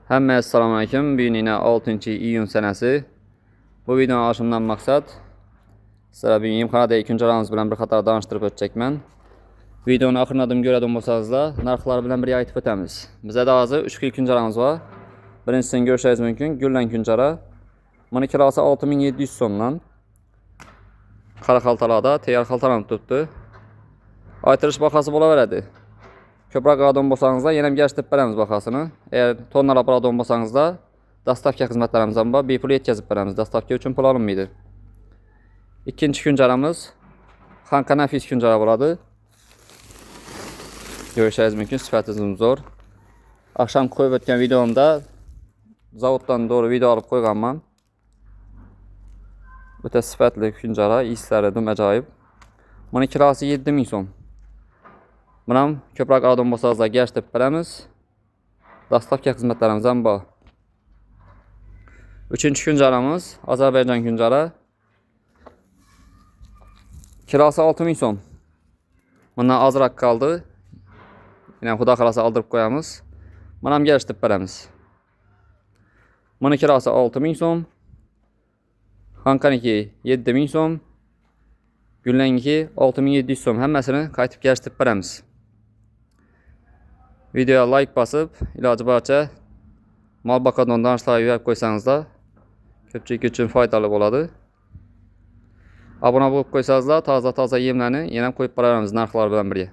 Hammaga assalomu alaykum. Bugun yana 6-iyun sanasi. Bu videoni olishimdan maqsad sizlarga bugun emxonadagi kunjaramiz bilan bir qator tanishtirib o'tacakman. Videoni oxiridan ko'radigan bo'lsangizlar, narxlar bilan birga aytib o'tamiz. Bizda hozir 3 xil kunjaramiz bor. Birinchisini ko'rishingiz mumkin, gullan kunjara. Buni kilosi 6700 so'mdan. Qora xaltalarda tayyor xaltalanib turibdi. Aytirish bahasi bo'laveradi. Ko'proq odam bo'lsangizlar, yana gashtirib beramiz bahasini. Eğer tonnalab odam bo'lsangizlar, dastavka xizmatlarimiz ham bor, bepul yetkazib beramiz. Dastavka uchun pul olinmaydi. Ikkinchi kunjaramiz Xanqa nafis kunjara bo'ladi. Ko'rishingiz mumkin, sifati zo'r. Akşam qo'yib o'tgan videomda zavoddan doğru video olib qo'yganman. O'ta sifatli kunjara, islari dum ajoyib. Buni kilosi 7000 so'm. Buni ham ko'proq odam bo'lsangizlar gashtirib beramiz. Dastavka xizmatlarimiz ham bor. Uchinchi kunjaramiz Ozarbayjon kunjara. Kilosi 6000 so'm. Bundan ozroq qoldi. Yine xudo xolasa oldirib qo'yamiz. Buni ham gashtirib beramiz. Buni kilosi 6000 so'm. Xanqaniki 7000 so'm. Gullaniki 6700 so'm. Hammasini qaytib gashtirib beramiz. Videoga like bosib, iloji boricha mol boqadigan donishlarga yo'yib qo'ysangizlar, ko'pchilik uchun foydali bo'ladi. Obuna bo'lib qo'ysangizlar, toza yemlarni yana qo'yib boramiz narxlar bilan birga.